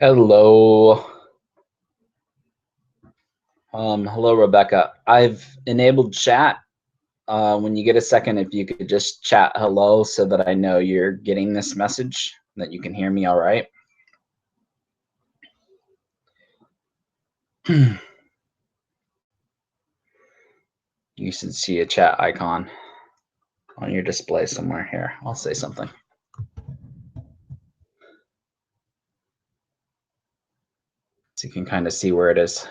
Hello. Hello, Rebecca. I've enabled chat. When you get a second, if you could just chat hello so that I know you're getting this message, that you can hear me all right. You should see a chat icon on your display somewhere here. I'll say something. So you can kind of see where it is.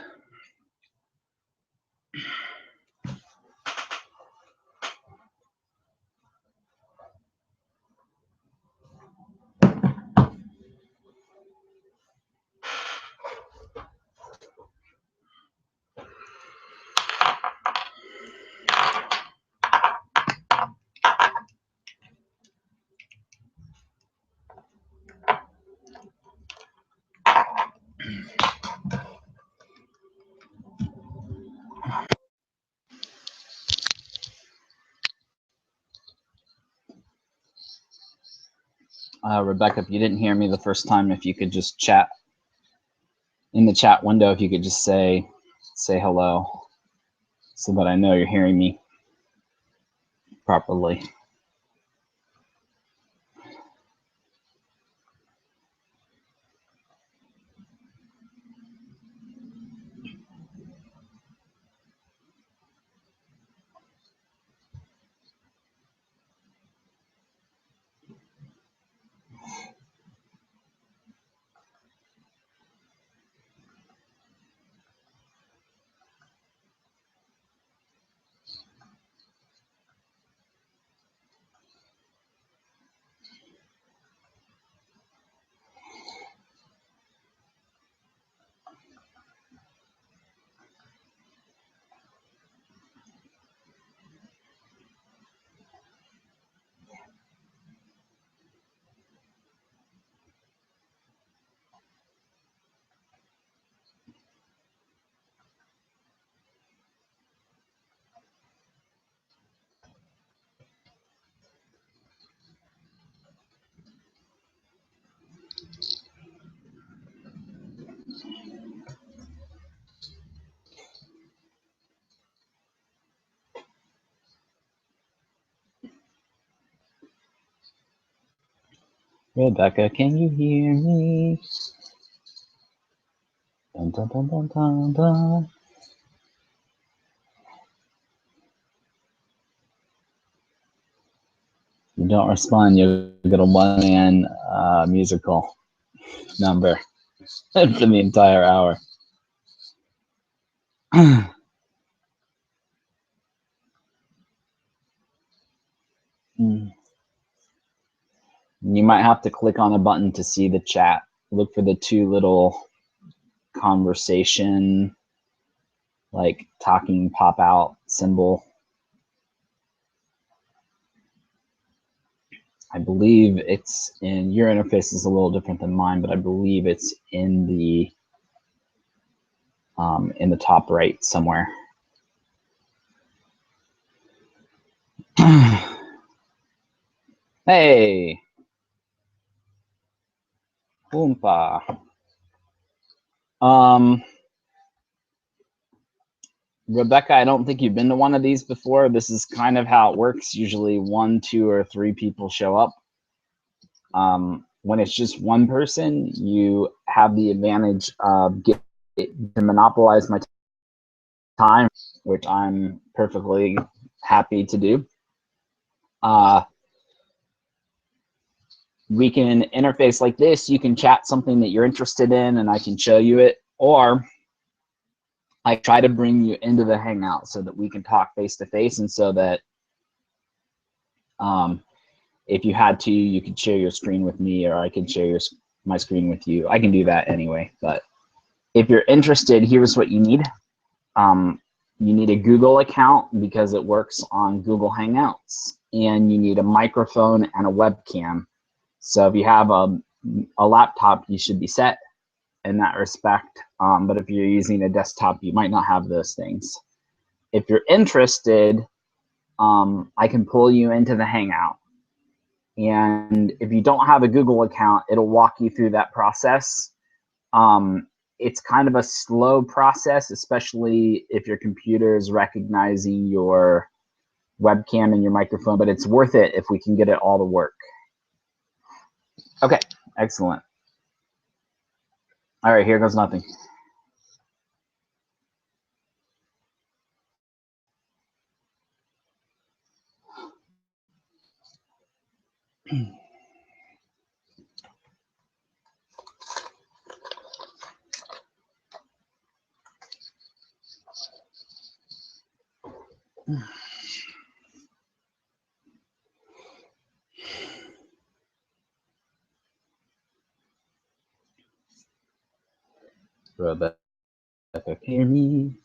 Rebecca, if you didn't hear me the first time, if you could just chat in the chat window, if you could just say hello so that I know you're hearing me properly. Rebecca, can you hear me? Dun, dun, dun, dun, dun, dun. You don't respond, you'll get a one-man musical number for the entire hour. You might have to click on a button to see the chat. Look for the two little conversation, like talking pop out symbol. I believe it's in your interface is a little different than mine, but I believe it's in the top right somewhere. Hey, Oompa. Rebecca, I don't think you've been to one of these before. This is kind of how it works. Usually 1, 2, or 3 people show up. When it's just one person, you have the advantage of getting to monopolize my time, which I'm perfectly happy to do. We can interface like this. You can chat something that you're interested in and I can show you it, or I try to bring you into the Hangout so that we can talk face to face, and so that if you had to, you could share your screen with me, or I can share my screen with you. I can do that anyway, but if you're interested, here's what you need. You need a Google account because it works on Google Hangouts, and you need a microphone and a webcam. So if you have a laptop, you should be set in that respect. But if you're using a desktop, you might not have those things. If you're interested, I can pull you into the Hangout. And if you don't have a Google account, it'll walk you through that process. It's kind of a slow process, especially if your computer is recognizing your webcam and your microphone, but it's worth it if we can get it all to work. Okay, excellent. All right, here goes nothing. Rebecca, hear me?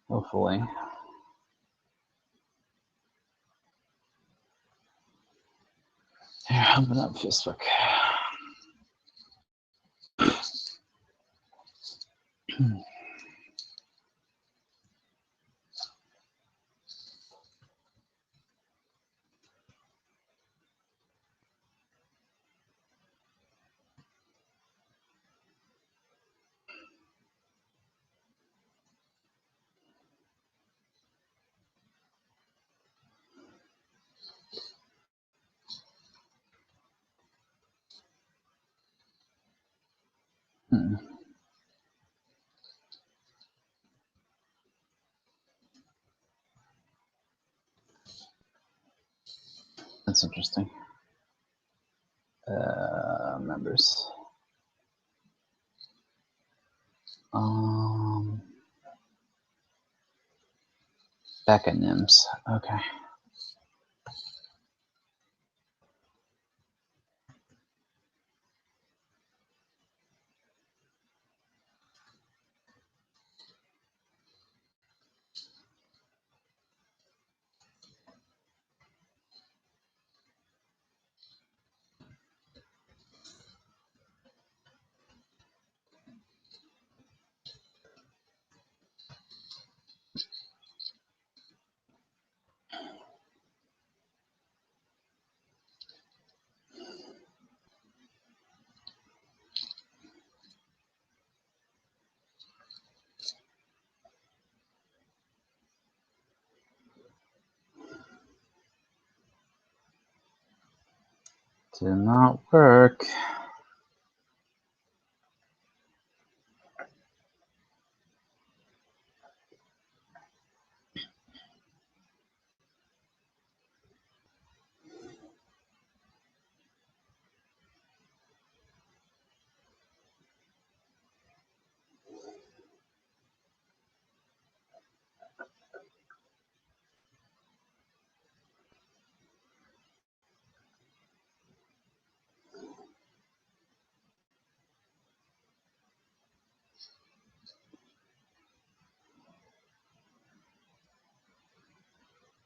Hopefully. Here, open up Facebook. That's interesting. Members. Becca Nims. Okay. Did not work.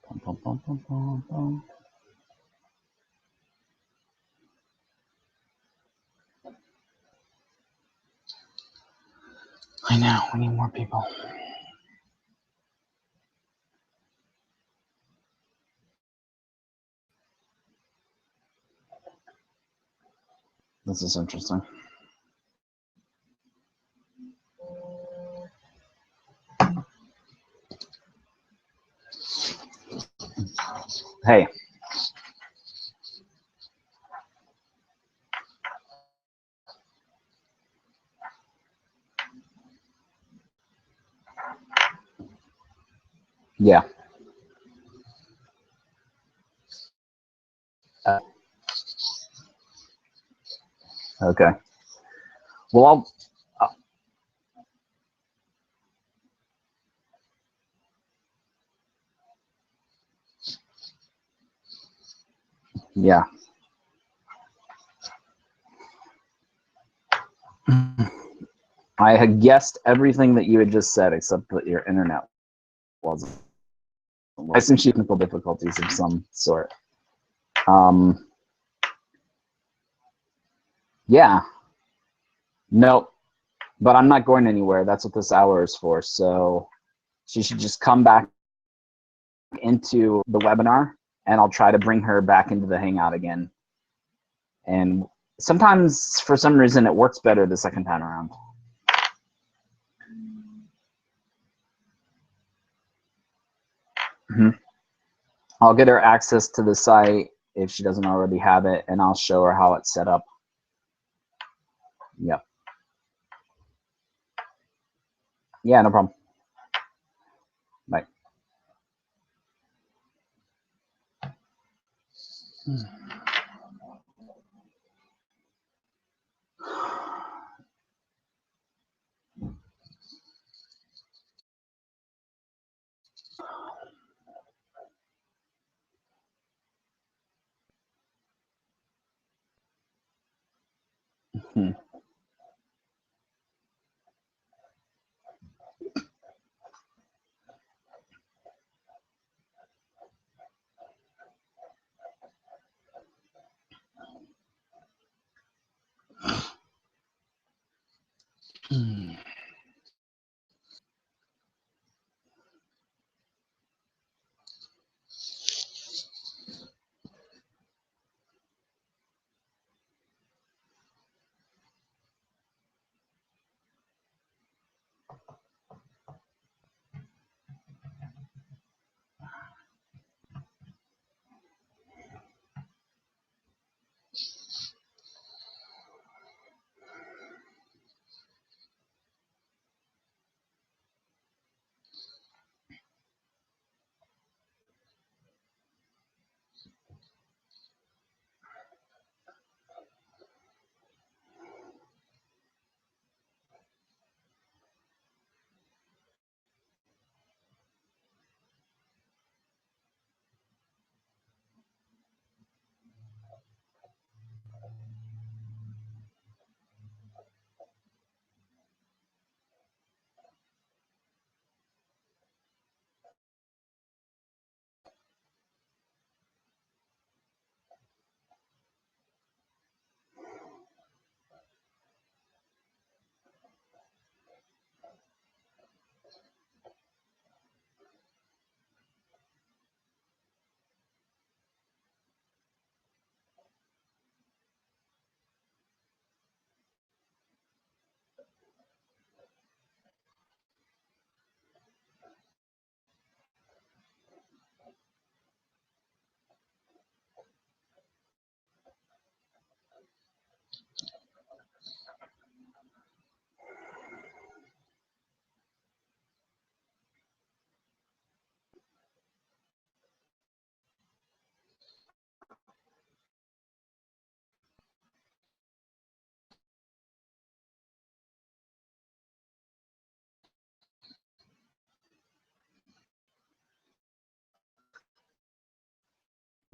Bum, bum, bum, bum, bum, bum. I know, we need more people. This is interesting. Hey. Yeah. Okay. Well, yeah. I had guessed everything that you had just said, except that your internet wasn't. I assume technical difficulties of some sort. Um, yeah. Nope. But I'm not going anywhere. That's what this hour is for. So she should just come back into the webinar, and I'll try to bring her back into the Hangout again. And sometimes, for some reason, it works better the second time around. I'll get her access to the site if she doesn't already have it, and I'll show her how it's set up. Yep. Yeah, no problem. Bye. Hmm.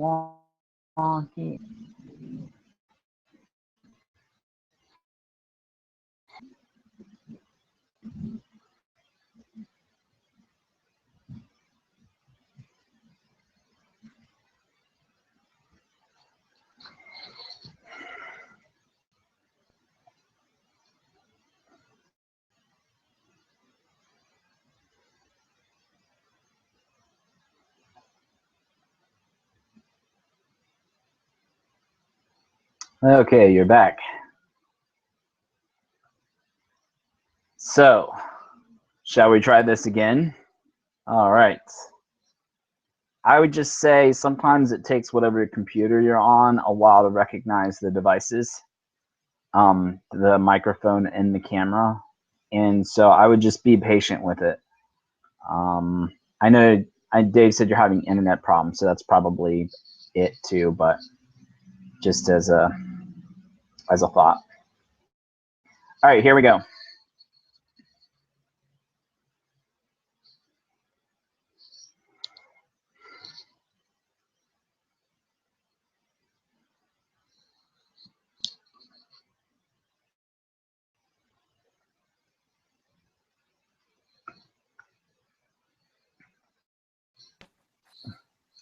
Wonky. Okay, you're back. So, shall we try this again? All right. I would just say sometimes it takes whatever computer you're on a while to recognize the devices, the microphone and the camera. And so I would just be patient with it. I know Dave said you're having internet problems, so that's probably it too, but just as a thought. All right, here we go.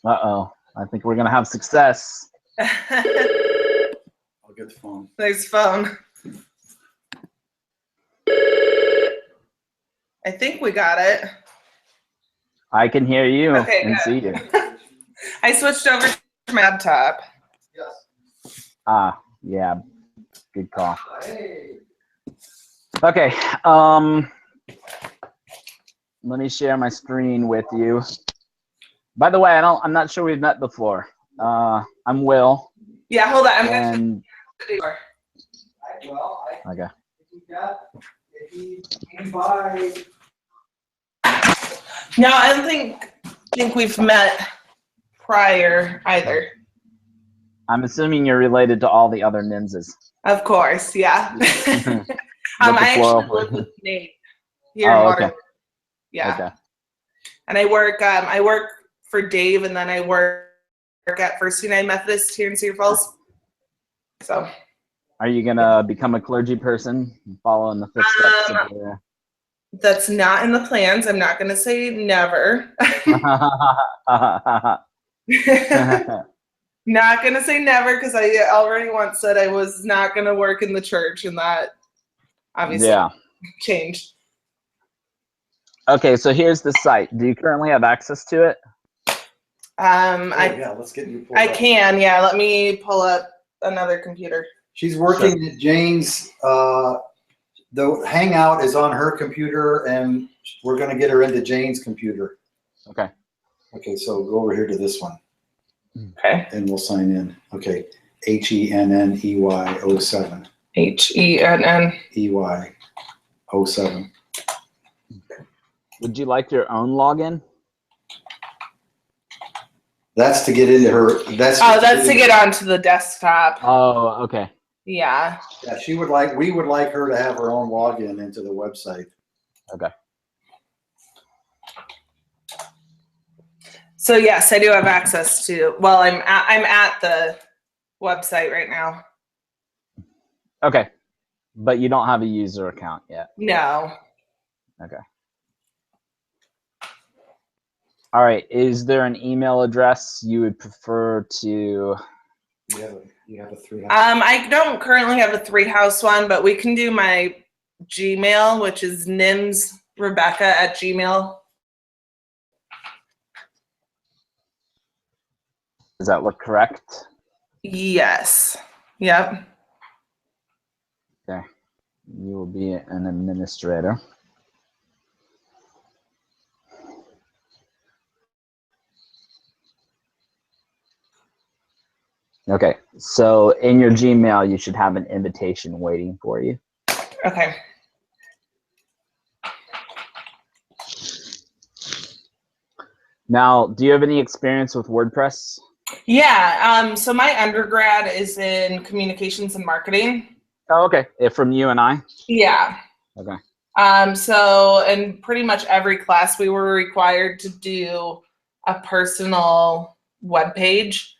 Uh-oh, I think we're gonna have success. I'll get the phone. Nice phone. I think we got it. I can hear you Okay, and see you. I switched over to my laptop. Yes. Ah, yeah, good call. Hey. Okay, let me share my screen with you. By the way, I'm not sure we've met before. I'm Will. Yeah, hold on. I'm and gonna okay. If he came by. No, I don't think we've met prior either. I'm assuming you're related to all the other ninjas. Of course, yeah. With the I floral actually live flavor. with Nate here in Oh, Waterloo. okay. Yeah. Okay. And I work for Dave, and then I work at First United Methodist here in Cedar Falls. So. Are you gonna become a clergy person, follow in the footsteps of your? That's not in the plans. I'm not gonna say never. Not gonna say never, because I already once said I was not gonna work in the church, and that obviously changed. Okay, so here's the site. Do you currently have access to it? Yeah, let's get you pulled I up. can, yeah. Let me pull up another computer. She's working at Jane's. The Hangout is on her computer, and we're going to get her into Jane's computer. Okay. Okay, so go over here to this one. Okay. And we'll sign in. Okay. HENNEY 07. HENN. EY 07. Would you like your own login? That's to get into her. That's to get onto the desktop. Oh, okay. Yeah. Yeah, we would like her to have her own login into the website. Okay. So yes, I do have access to. Well, I'm at the website right now. Okay, but you don't have a user account yet. No. Okay. All right. Is there an email address you would prefer to? You have a 3 house. I don't currently have a 3-house one, but we can do my Gmail, which is nimsrebecca@gmail. Does that look correct? Yes. Yep. Okay. You will be an administrator. Okay. So in your Gmail, you should have an invitation waiting for you. Okay. Now, do you have any experience with WordPress? Yeah. So my undergrad is in communications and marketing. Oh, okay. From you and I? Yeah. Okay. So in pretty much every class, we were required to do a personal web page.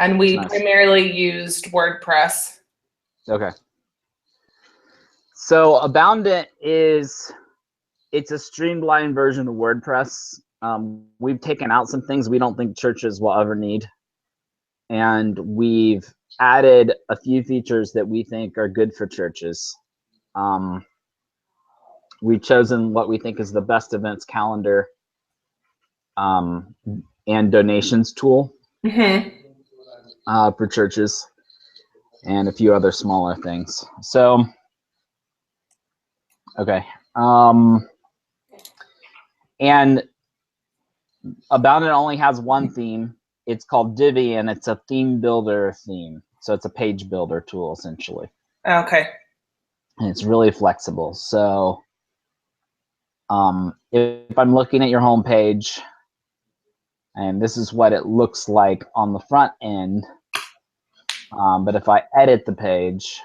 And we primarily used WordPress. Okay. So Aboundant it's a streamlined version of WordPress. We've taken out some things we don't think churches will ever need. And we've added a few features that we think are good for churches. We've chosen what we think is the best events calendar and donations tool for churches. and a few other smaller things. So, okay. And Aboundant only has one theme. It's called Divi, and it's a theme builder theme. So it's a page builder tool, essentially. Okay. And it's really flexible. So if I'm looking at your home page, and this is what it looks like on the front end, but if I edit the page,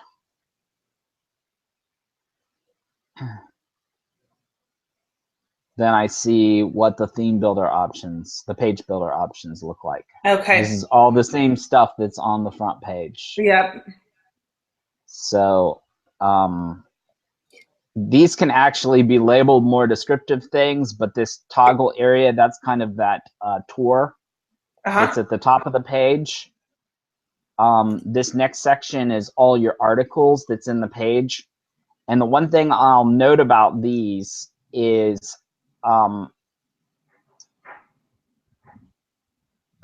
then I see what the theme builder options, the page builder options look like. Okay. This is all the same stuff that's on the front page. Yep. So these can actually be labeled more descriptive things, but this toggle area, that's kind of that tour that's at the top of the page. This next section is all your articles that's in the page. And the one thing I'll note about these is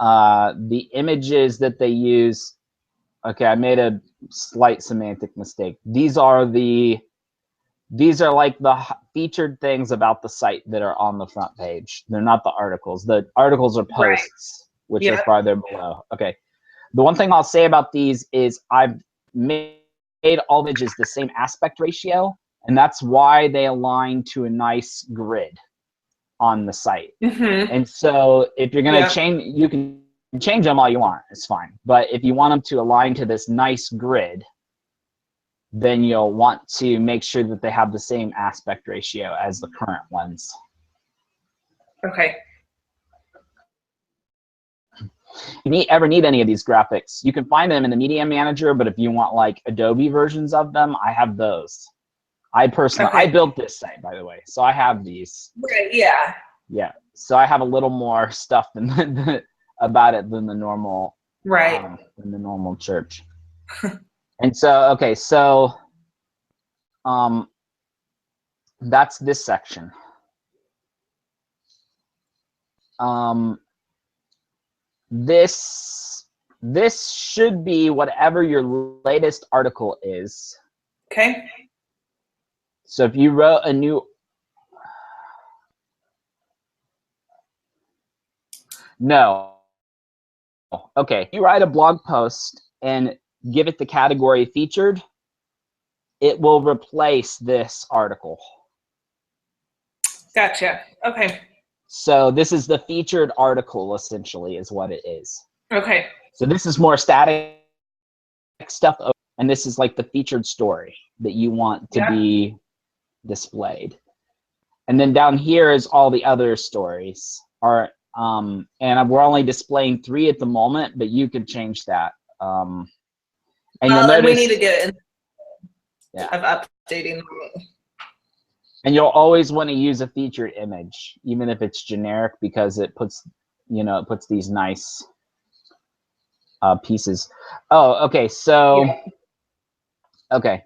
the images that they use. Okay, I made a slight semantic mistake. These are like the featured things about the site that are on the front page. They're not the articles. The articles are posts, which are farther below. Okay. The one thing I'll say about these is I've made all the images the same aspect ratio, and that's why they align to a nice grid on the site. And so if you're going to change, you can change them all you want. It's fine. But if you want them to align to this nice grid, then you'll want to make sure that they have the same aspect ratio as the current ones. Okay. If you ever need any of these graphics, you can find them in the Media Manager, but if you want like Adobe versions of them, I have those. I personally, I built this site, by the way, so I have these. Right, yeah. Yeah, so I have a little more stuff than about it than the normal, than the normal church. And so, okay, so that's this section. This should be whatever your latest article is. Okay. So if you wrote a new, no. Okay, you write a blog post and give it the category featured, it will replace this article. Gotcha. Okay. So this is the featured article, essentially, is what it is. Okay. So this is more static stuff, and this is like the featured story that you want to be displayed. And then down here is all the other stories. And we're only displaying 3 at the moment, but you could change that. And you'll notice, we need to get in of updating. And you'll always want to use a featured image, even if it's generic, because it puts, it puts these nice pieces. Oh, okay. So, okay.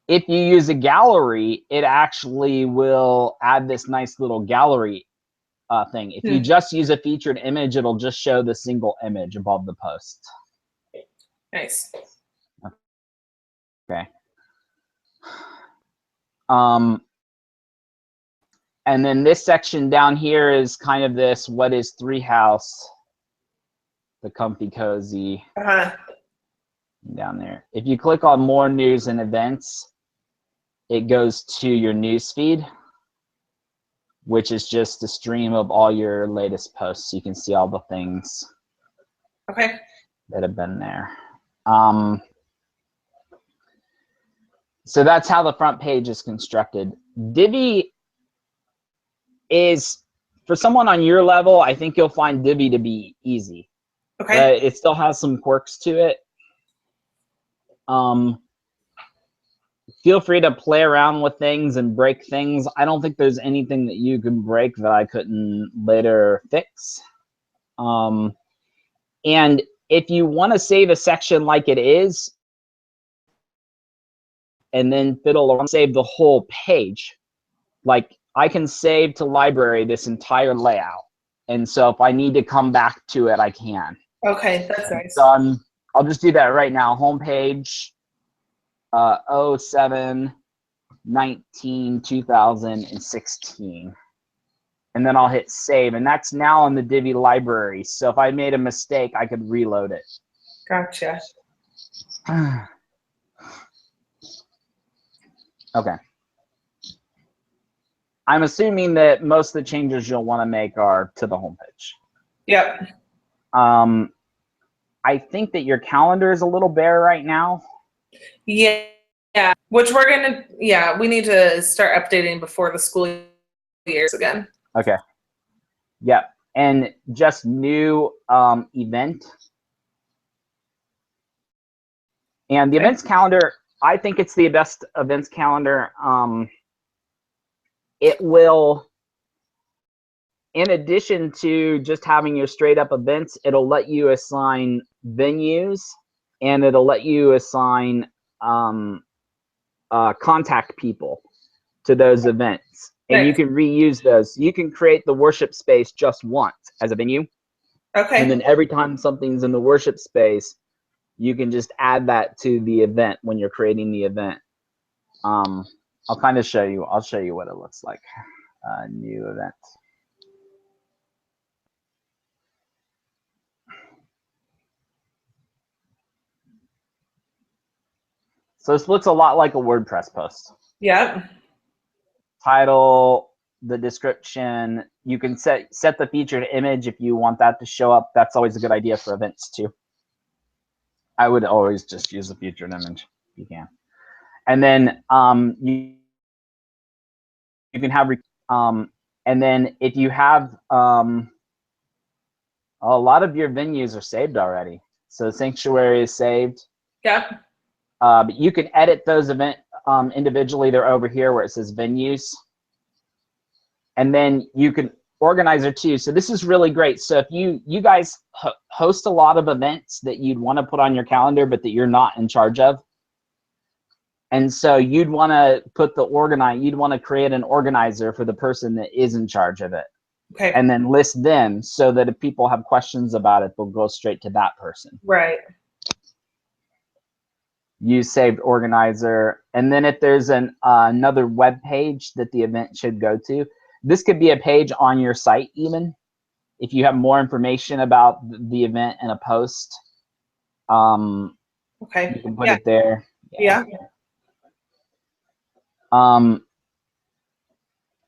If you use a gallery, it actually will add this nice little gallery thing. If you just use a featured image, it'll just show the single image above the post. Nice. Okay. And then this section down here is kind of this, what is Treehouse? The comfy cozy down there. If you click on more news and events, it goes to your news feed, which is just a stream of all your latest posts. You can see all the things that have been there. So that's how the front page is constructed. Divi is, for someone on your level, I think you'll find Divi to be easy. Okay. It still has some quirks to it. Feel free to play around with things and break things. I don't think there's anything that you can break that I couldn't later fix. And if you want to save a section like it is, and then fiddle around, save the whole page, like I can save to library this entire layout. And so if I need to come back to it, I can. Okay, that's nice. So I'll just do that right now. Homepage 07/19/2016. And then I'll hit save. And that's now in the Divi library. So if I made a mistake, I could reload it. Gotcha. Okay. I'm assuming that most of the changes you'll want to make are to the homepage. Yep. I think that your calendar is a little bare right now. Yeah. Which we're gonna. Yeah, we need to start updating before the school years again. Okay. Yep. And just new event. And the events calendar, I think it's the best events calendar. It will, in addition to just having your straight up events, it'll let you assign venues, and it'll let you assign contact people to those events. And you can reuse those. You can create the worship space just once as a venue. Okay. And then every time something's in the worship space, you can just add that to the event when you're creating the event. I'll kind of show you. I'll show you what it looks like. New event. So this looks a lot like a WordPress post. Yep. Title, the description. You can set the featured image if you want that to show up. That's always a good idea for events too. I would always just use the featured image if you can. And then you can have and then if you have a lot of your venues are saved already. So Sanctuary is saved. Yep. But you can edit those event individually. They're over here where it says venues. And then you can organizer too. So this is really great. So if you guys host a lot of events that you'd want to put on your calendar, but that you're not in charge of. And so you'd want to put you'd want to create an organizer for the person that is in charge of it. Okay. And then list them so that if people have questions about it, they'll go straight to that person. Right. Use saved organizer. And then if there's another web page that the event should go to, this could be a page on your site even. If you have more information about the event in a post, okay, you can put it there. Yeah.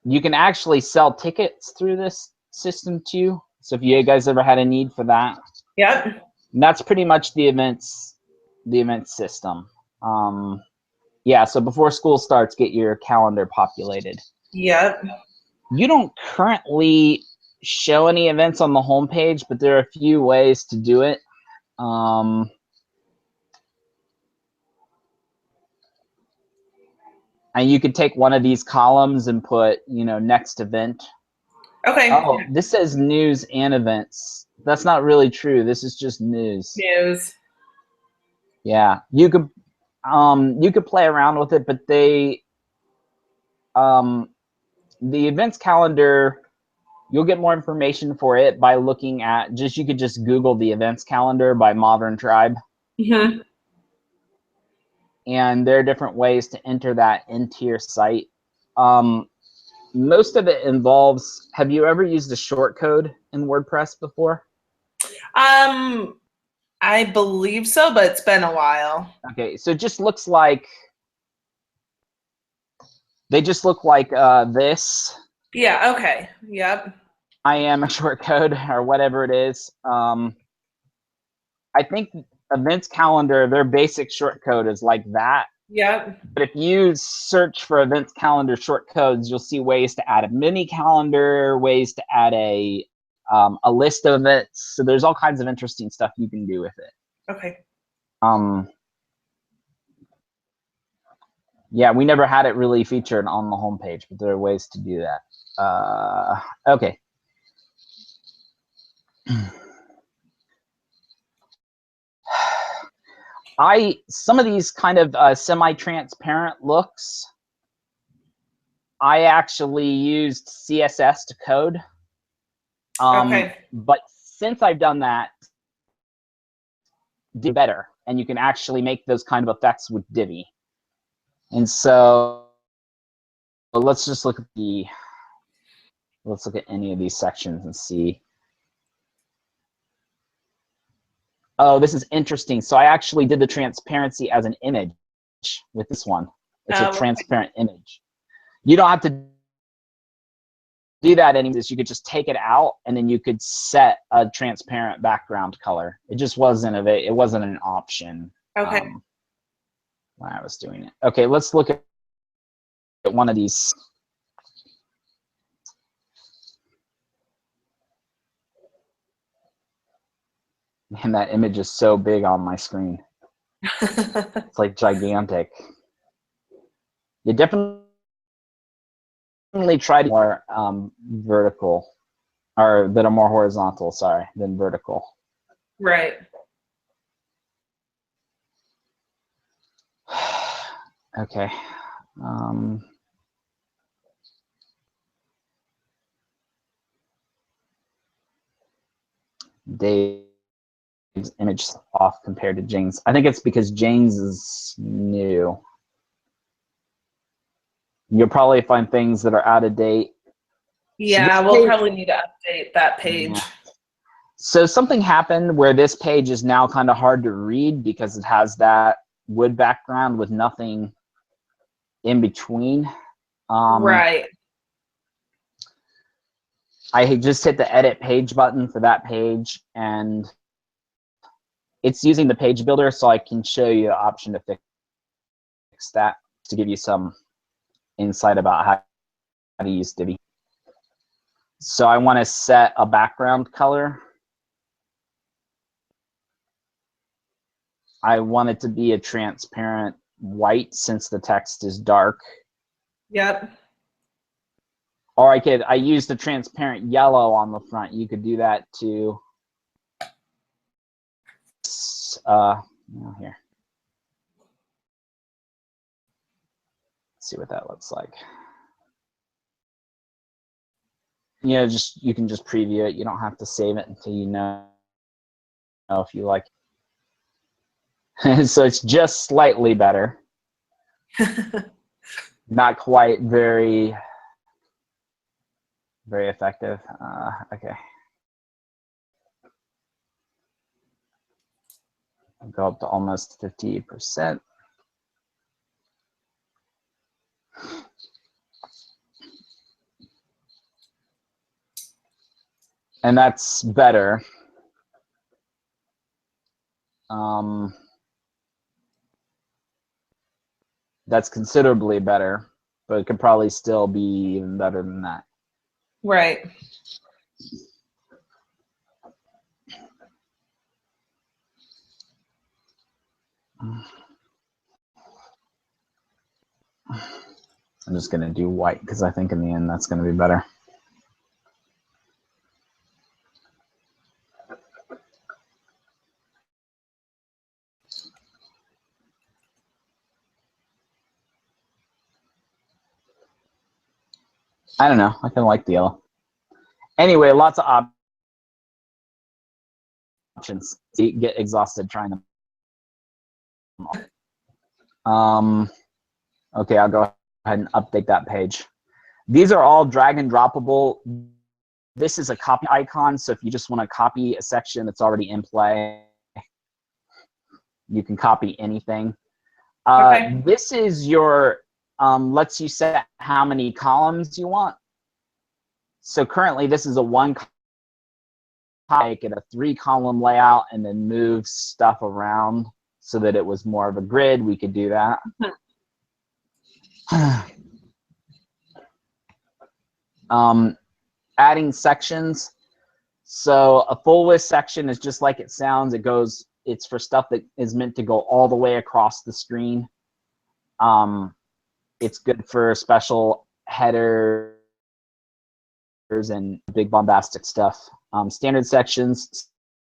You can actually sell tickets through this system too. So if you guys ever had a need for that. Yep. And that's pretty much the events system. Yeah, so before school starts, get your calendar populated. Yep. You don't currently show any events on the homepage, but there are a few ways to do it. And you could take one of these columns and put, next event. Okay. Oh, this says news and events. That's not really true. This is just news. News. Yeah, you could play around with it, but the events calendar, you'll get more information for it by looking at you could just Google the events calendar by Modern Tribe. Mm-hmm. And there are different ways to enter that into your site. Most of it involves, have you ever used a shortcode in WordPress before? I believe so, but it's been a while. Okay, so it just looks like, they just look like this. Yeah, okay, yep. I am a shortcode or whatever it is. I think events calendar, their basic shortcode is like that. Yep. But if you search for events calendar shortcodes, you'll see ways to add a mini calendar, ways to add a list of events. So there's all kinds of interesting stuff you can do with it. Okay. Yeah, we never had it really featured on the homepage, but there are ways to do that. Okay. Some of these kind of semi-transparent looks, I actually used CSS to code. Okay. But since I've done that, Divi better, and you can actually make those kind of effects with Divi. And so let's just look at any of these sections and see. Oh, this is interesting. So I actually did the transparency as an image with this one. It's a transparent image. You don't have to do that anymore. You could just take it out, and then you could set a transparent background color. It just wasn't it wasn't an option. Okay. When I was doing it. Okay, let's look at one of these. Man, that image is so big on my screen. It's like gigantic. You definitely try to more vertical, or that are more horizontal, sorry, than vertical. Right. Okay. Dave's image is off compared to Jane's. I think it's because Jane's is new. You'll probably find things that are out of date. Yeah, we'll probably need to update that page. Yeah. So something happened where this page is now kind of hard to read because it has that wood background with nothing in between. Right. I just hit the edit page button for that page, and it's using the page builder, so I can show you an option to fix that to give you some insight about how to use Divi. So I want to set a background color. I want it to be a transparent white since the text is dark. Yep. Or I used a transparent yellow on the front. You could do that too. Here. Let's see what that looks like. You know, you can just preview it. You don't have to save it until you know if you like it. So it's just slightly better. Not quite very effective. Okay. I'll go up to almost 50%. And that's better. That's considerably better, but it could probably still be even better than that. Right. I'm just going to do white because I think in the end that's going to be better. I don't know. I kind of like the yellow. Anyway, lots of options. You get exhausted trying them all. Okay, I'll go ahead and update that page. These are all drag and droppable. This is a copy icon, so if you just want to copy a section that's already in play, you can copy anything. Okay. This is your, lets you set how many columns you want. So currently this is a one column, make it a 3-column layout and then move stuff around so that it was more of a grid. We could do that. Adding sections. So a full list section is just like it sounds. It's for stuff that is meant to go all the way across the screen. It's good for special headers and big bombastic stuff. Standard sections,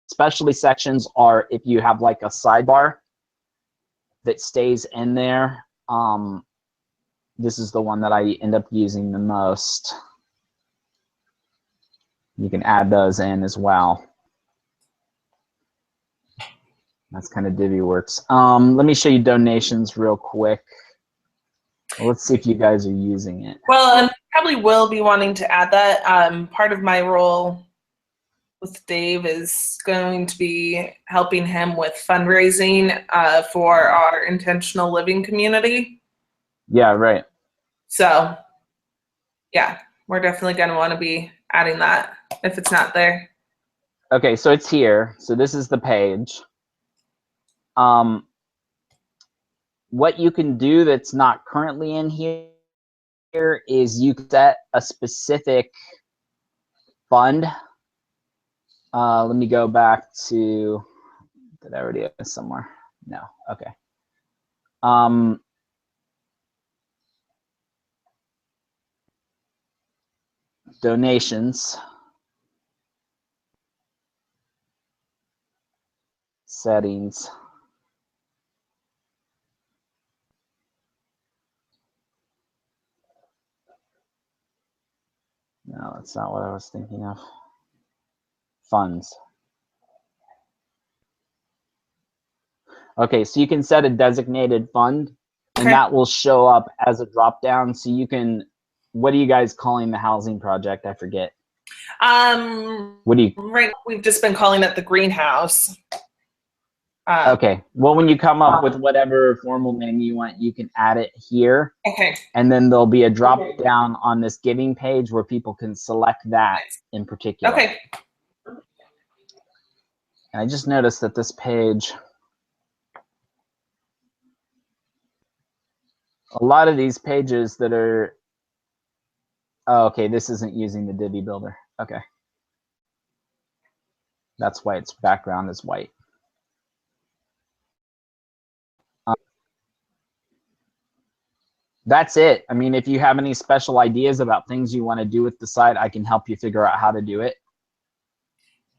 specialty sections are if you have like a sidebar that stays in there. This is the one that I end up using the most. You can add those in as well. That's kind of Divi works. Let me show you donations real quick. Let's see if you guys are using it. Well, and probably will be wanting to add that. Part of my role with Dave is going to be helping him with fundraising for our intentional living community. Yeah, right. So, yeah, we're definitely going to want to be adding that if it's not there. Okay, so it's here. So this is the page. What you can do that's not currently in here is you set a specific fund. Let me go back to, did I already have this somewhere? No, okay. Donations. Settings. No, that's not what I was thinking of. Funds. Okay, so you can set a designated fund, and that will show up as a drop down. So you can, what are you guys calling the housing project? I forget. What do you? Right, we've just been calling it the greenhouse. Okay. Well, when you come up with whatever formal name you want, you can add it here. Okay. And then there'll be a drop down on this giving page where people can select that in particular. Okay. And I just noticed that this page, a lot of these pages that are, oh, okay, this isn't using the Divi builder. Okay. That's why its background is white. That's it. I mean, if you have any special ideas about things you want to do with the site, I can help you figure out how to do it.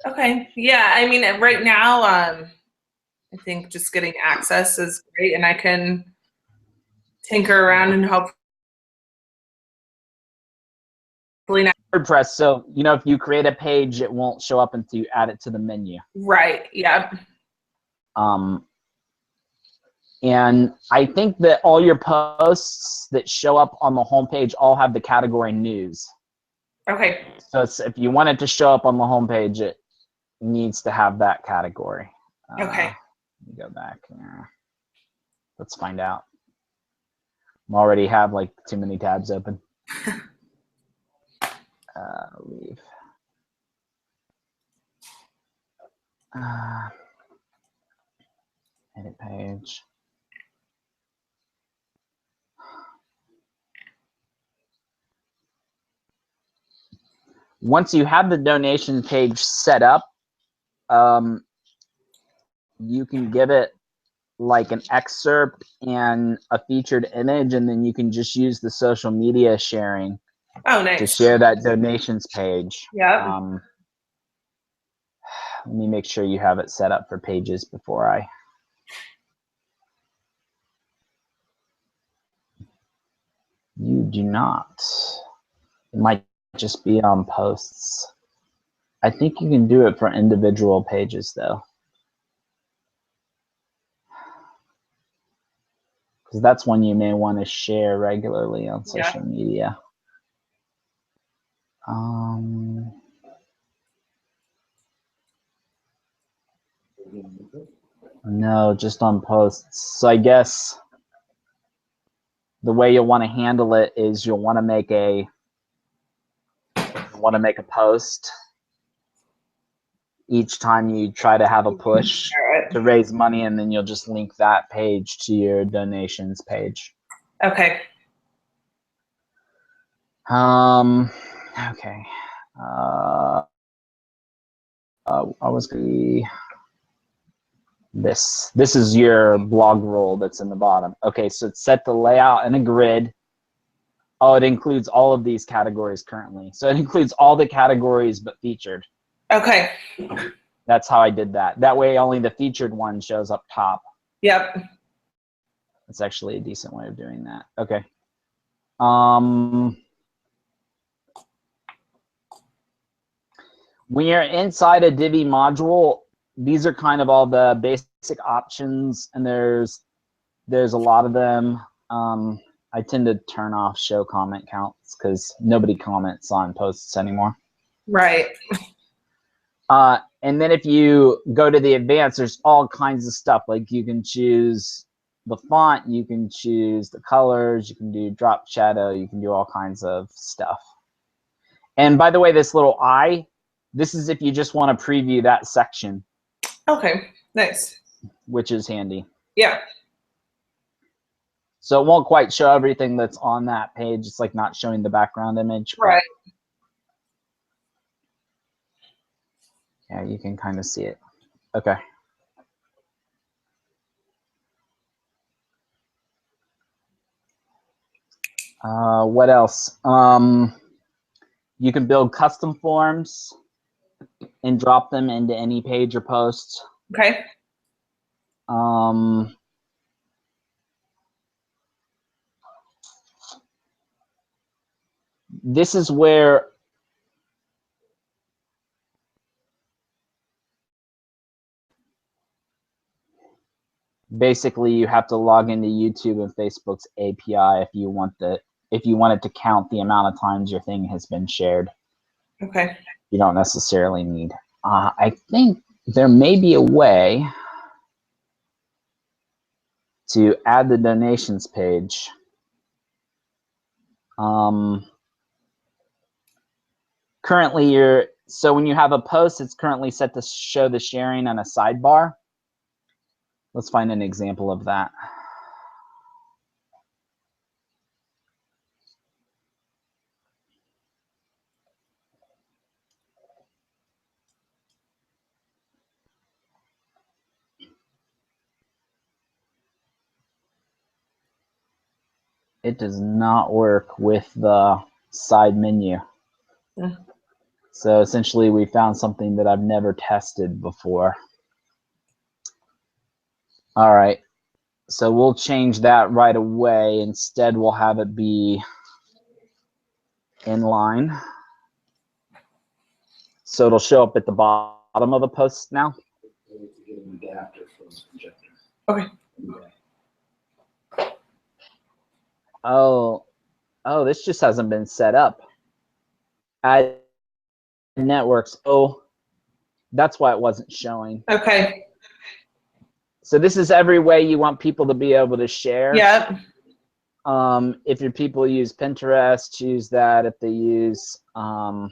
Okay. Yeah. I mean, right now, I think just getting access is great, and I can tinker around and hopefully not. WordPress. So, you know, if you create a page, it won't show up until you add it to the menu. Right. Yeah. And I think that all your posts that show up on the homepage all have the category news. Okay. So if you want it to show up on the homepage, it needs to have that category. Okay. Let me go back here. Let's find out. I already have like too many tabs open. Leave. Edit page. Once you have the donation page set up, you can give it like an excerpt and a featured image, and then you can just use the social media sharing to share that donations page. Yeah. Let me make sure you have it set up for pages before I. You do not. It might just be on posts. I think you can do it for individual pages though. Because that's one you may want to share regularly on social media. No, just on posts. So I guess the way you'll want to handle it is you'll want to make a post each time you try to have a push to raise money, and then you'll just link that page to your donations page. Okay. Okay. I was gonna be this. This is your blog role that's in the bottom. Okay, so it's set the layout and a grid. Oh, it includes all of these categories currently. So it includes all the categories but featured. Okay. That's how I did that. That way only the featured one shows up top. Yep. That's actually a decent way of doing that. Okay. When you're inside a Divi module, these are kind of all the basic options, and there's a lot of them. I tend to turn off show comment counts because nobody comments on posts anymore. Right. And then if you go to the advanced, there's all kinds of stuff. Like you can choose the font, you can choose the colors, you can do drop shadow, you can do all kinds of stuff. And by the way, this little eye, this is if you just want to preview that section. Okay, nice. Which is handy. Yeah. So it won't quite show everything that's on that page. It's like not showing the background image. Right. Yeah, you can kind of see it. Okay. What else? You can build custom forms and drop them into any page or post. Okay. This is where basically you have to log into YouTube and Facebook's API if you want it to count the amount of times your thing has been shared. Okay. You don't necessarily need. I think there may be a way to add the donations page. Currently, so when you have a post, it's currently set to show the sharing on a sidebar. Let's find an example of that. It does not work with the side menu. Yeah. So essentially we found something that I've never tested before. All right, so we'll change that right away. Instead, we'll have it be inline. So it'll show up at the bottom of the post now. Okay. Oh, this just hasn't been set up. Add networks. Oh, that's why it wasn't showing. Okay. So this is every way you want people to be able to share. Yep. If your people use Pinterest, choose that. If they use Tumblr,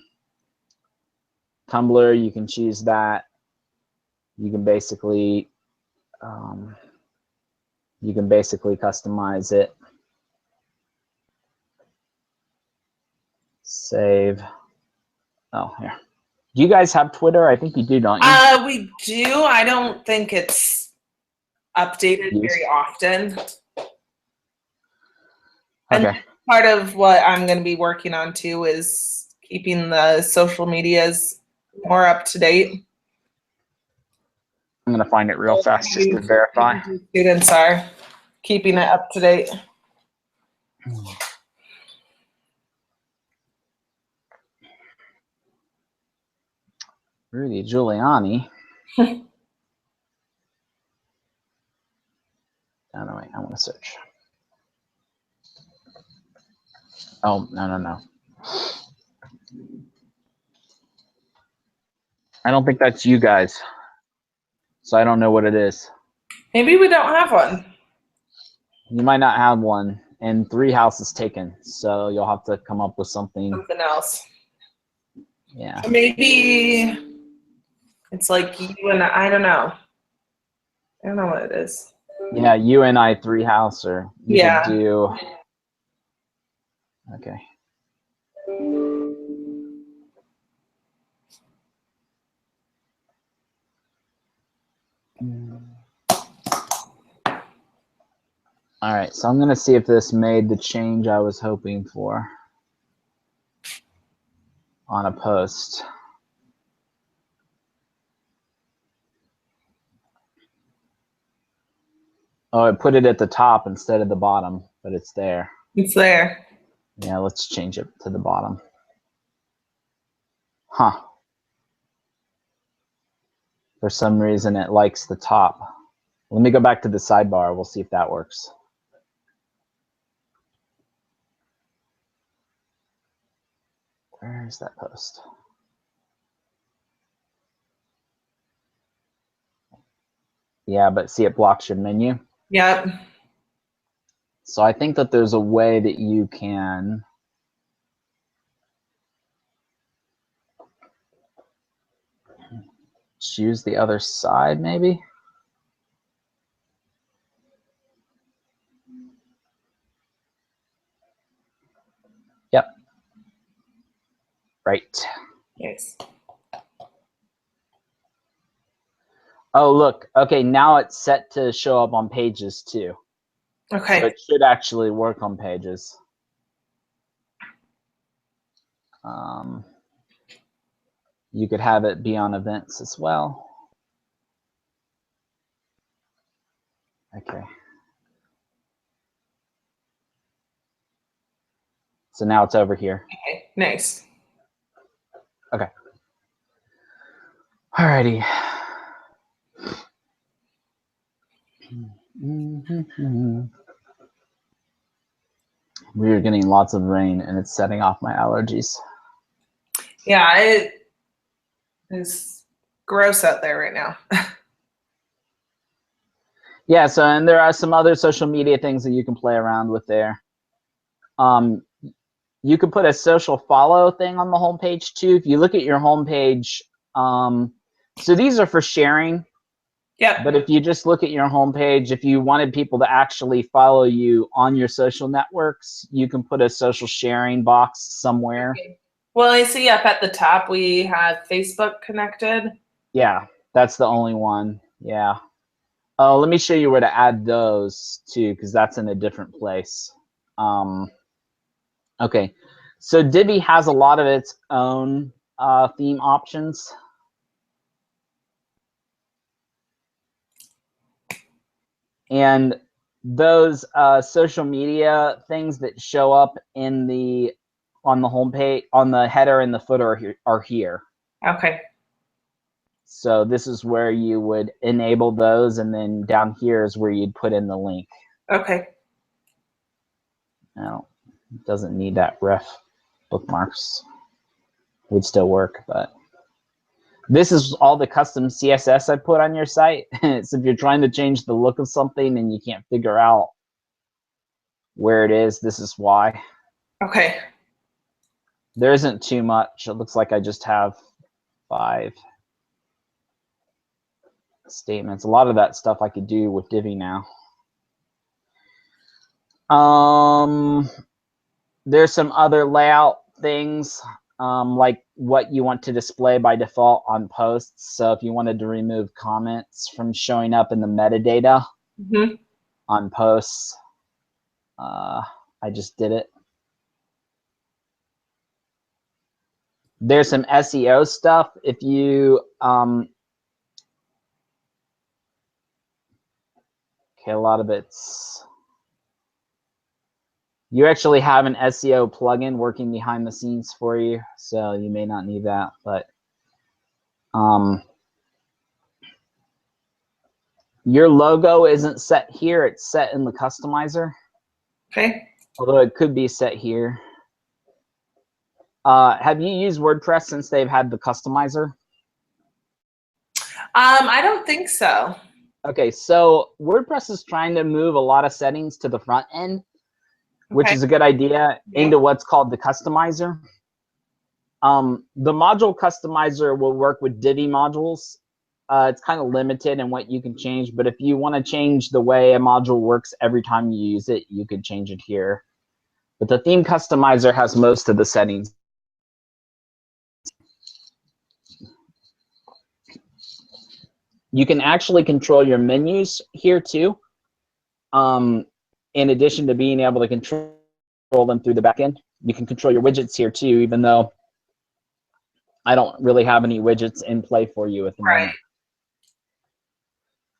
you can choose that. You can basically customize it. Save. Oh, here. Do you guys have Twitter? I think you do, don't you? We do. I don't think it's updated very often. And Okay. part of what I'm going to be working on too is keeping the social medias more up to date. I'm going to find it real fast just to verify. Students are keeping it up to date. Rudy Giuliani. Oh, no, wait, I want to search. Oh, no. I don't think that's you guys. So I don't know what it is. Maybe we don't have one. You might not have one, and 3 houses taken. So you'll have to come up with something. Something else. Yeah. Maybe it's like you and I don't know. I don't know what it is. Yeah, you and I 3 house, or you Yeah. could do. Okay. All right, so I'm going to see if this made the change I was hoping for on a post. Oh, it put it at the top instead of the bottom, but it's there. It's there. Yeah, let's change it to the bottom. Huh. For some reason, it likes the top. Let me go back to the sidebar. We'll see if that works. Where's that post? Yeah, but see, it blocks your menu. Yep. So I think that there's a way that you can choose the other side, maybe. Yep. Right. Yes. Oh, look. Okay, now it's set to show up on pages too. Okay. So it should actually work on pages. You could have it be on events as well. Okay. So now it's over here. Okay. Nice. Okay. Alrighty. We are getting lots of rain and it's setting off my allergies. Yeah, it is gross out there right now. Yeah, so and there are some other social media things that you can play around with there. You could put a social follow thing on the homepage too. If you look at your homepage, so these are for sharing. Yep. But if you just look at your homepage, if you wanted people to actually follow you on your social networks, you can put a social sharing box somewhere. Well, I see up at the top we have Facebook connected. Yeah, that's the only one. Yeah. Oh, let me show you where to add those too, because that's in a different place. Okay, so Divi has a lot of its own theme options. And those social media things that show up in the on the homepage, on the header and the footer are here. Okay. So this is where you would enable those, and then down here is where you'd put in the link. Okay. Now, it doesn't need that ref bookmarks. Would still work, but this is all the custom CSS I put on your site. So if you're trying to change the look of something and you can't figure out where it is, this is why. Okay. There isn't too much. It looks like I just have 5 statements. A lot of that stuff I could do with Divi now. There's some other layout things, like what you want to display by default on posts. So if you wanted to remove comments from showing up in the metadata on posts, I just did it. There's some SEO stuff. If you, okay, a lot of it's, you actually have an SEO plugin working behind the scenes for you, so you may not need that, but your logo isn't set here, it's set in the customizer. Okay. Although it could be set here. Have you used WordPress since they've had the customizer? I don't think so. Okay, so WordPress is trying to move a lot of settings to the front end, which is a good idea, into what's called the customizer. The module customizer will work with Divi modules. It's kind of limited in what you can change, but if you want to change the way a module works every time you use it, you could change it here. But the theme customizer has most of the settings. You can actually control your menus here too. In addition to being able to control them through the backend, you can control your widgets here too, even though I don't really have any widgets in play for you at the moment.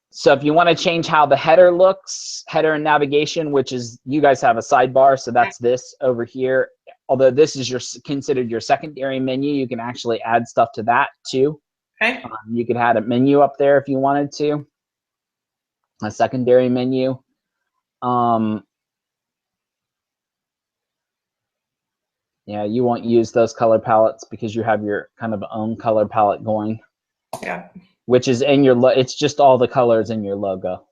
So if you want to change how the header looks, header and navigation, which is, you guys have a sidebar, so that's this over here. Although this is considered your secondary menu, you can actually add stuff to that too. Okay. You could add a menu up there if you wanted to, a secondary menu. Yeah, you won't use those color palettes because you have your kind of own color palette going. Yeah. Which is in your, it's just all the colors in your logo.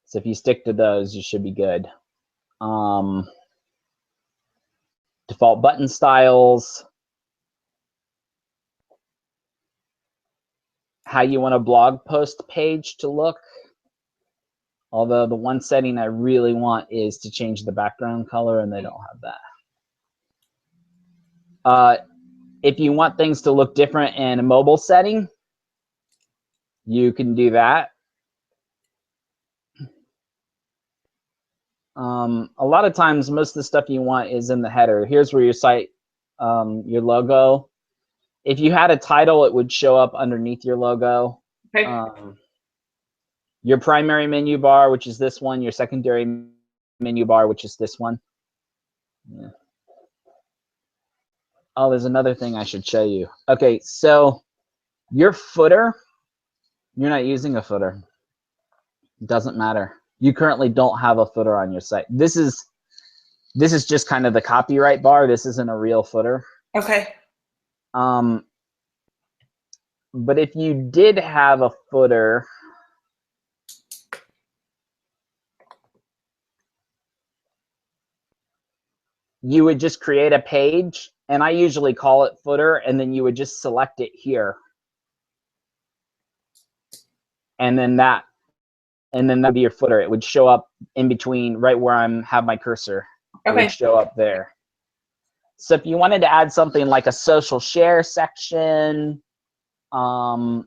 So if you stick to those, you should be good. Default button styles. How you want a blog post page to look. Although the one setting I really want is to change the background color, and they don't have that. If you want things to look different in a mobile setting, you can do that. A lot of times, most of the stuff you want is in the header. Here's where your site, your logo. If you had a title, it would show up underneath your logo. Okay. Your primary menu bar, which is this one, your secondary menu bar, which is this one. Yeah. Oh, there's another thing I should show you. Okay, so your footer, you're not using a footer. It doesn't matter. You currently don't have a footer on your site. This is just kind of the copyright bar. This isn't a real footer. Okay. But if you did have a footer, you would just create a page, and I usually call it footer, and then you would just select it here. And then that'd be your footer. It would show up in between, right where I have my cursor. It Okay. would show up there. So if you wanted to add something like a social share section, a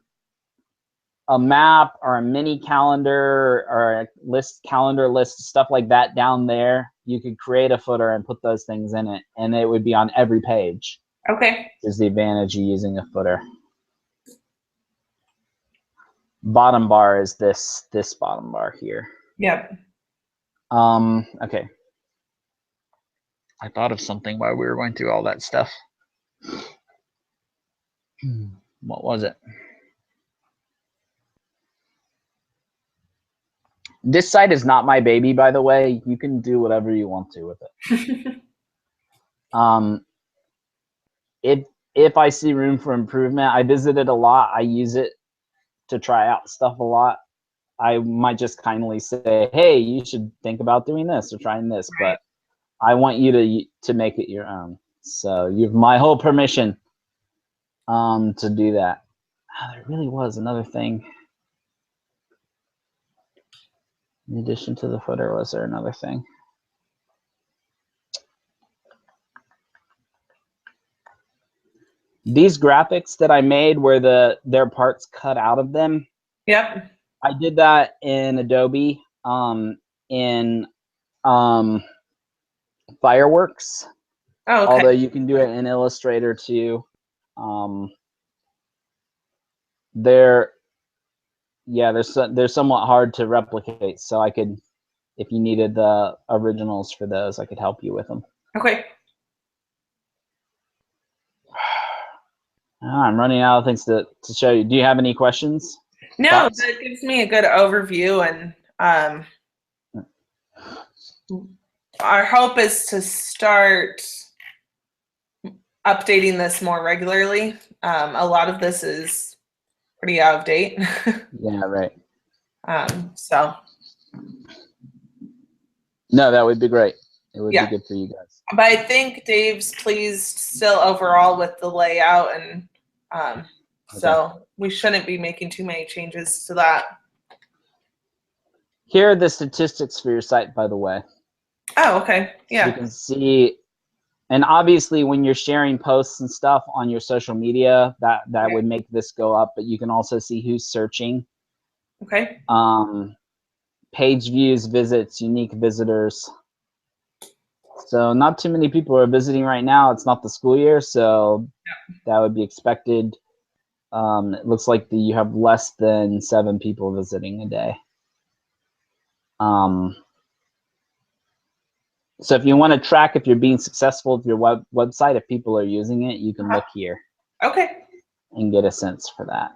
map or a mini calendar or a calendar list, stuff like that down there, you could create a footer and put those things in it, and it would be on every page. Okay. Is the advantage of using a footer. Bottom bar is this bottom bar here. Yep. Okay. I thought of something while we were going through all that stuff. What was it? This site is not my baby, by the way. You can do whatever you want to with it. If I see room for improvement, I visit it a lot. I use it to try out stuff a lot. I might just kindly say, hey, you should think about doing this or trying this, but I want you to make it your own. So you have my whole permission to do that. There really was another thing. In addition to the footer, was there another thing? These graphics that I made where there are parts cut out of them. Yep. I did that in Adobe, in Fireworks. Oh, okay. Although you can do it in Illustrator too. They're somewhat hard to replicate, so I could, if you needed the originals for those, I could help you with them. Okay. I'm running out of things to show you. Do you have any questions? No, Thoughts? that gives me a good overview, and our hope is to start updating this more regularly. A lot of this is pretty out of date. Yeah, right. So. No, that would be great. It would Yeah. be good for you guys. But I think Dave's pleased still overall with the layout, and so we shouldn't be making too many changes to that. Here are the statistics for your site, by the way. Oh, okay. Yeah. So you can see, and obviously when you're sharing posts and stuff on your social media, that would make this go up, but you can also see who's searching. Okay. Page views, visits, unique visitors. So not too many people are visiting right now. It's not the school year, so that would be expected. It looks like you have less than 7 people visiting a day. So if you want to track if you're being successful with your website, if people are using it, you can look here. Okay. and get a sense for that.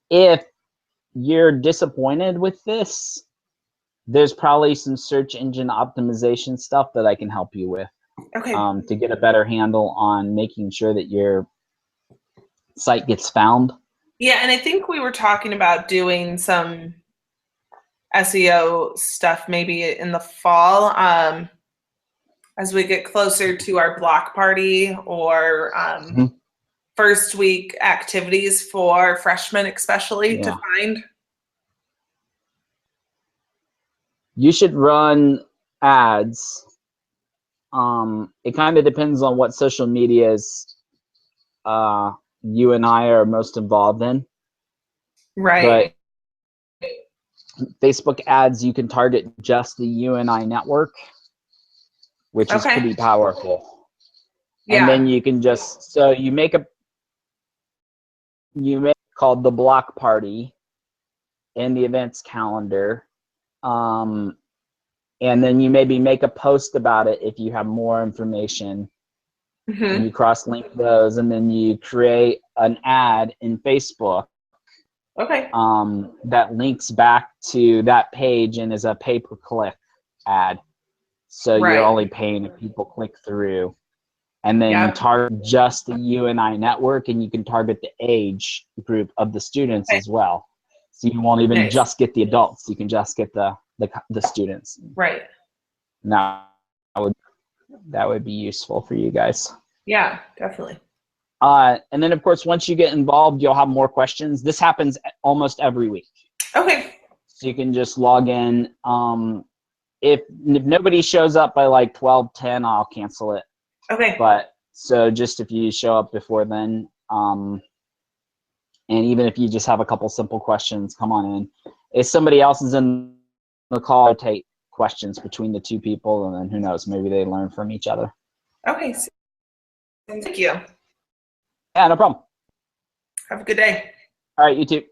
If you're disappointed with this, there's probably some search engine optimization stuff that I can help you with. Okay. To get a better handle on making sure that your site gets found. Yeah, and I think we were talking about doing some SEO stuff maybe in the fall, as we get closer to our block party or first week activities for freshmen especially to find. You should run ads. It kind of depends on what social medias you and I are most involved in. Right. But Facebook ads, you can target just the UNI network, which is pretty powerful. Yeah. And then you can just, so you make called the block party in the events calendar. And then you maybe make a post about it if you have more information. And you cross-link those, and then you create an ad in Facebook. That links back to that page and is a pay-per-click ad. So you're only paying if people click through. And then you target just the UNI network, and you can target the age group of the students as well. So you won't even just get the adults. You can just get the students. Right. Now, that would be useful for you guys. Yeah, definitely. And then, of course, once you get involved, you'll have more questions. This happens almost every week. Okay. So you can just log in. If nobody shows up by like 12:10, I'll cancel it. Okay. But so just if you show up before then, and even if you just have a couple simple questions, come on in. If somebody else is in the call, take questions between the two people, and then who knows, maybe they learn from each other. Okay. Thank you. Yeah, no problem. Have a good day. All right, you too.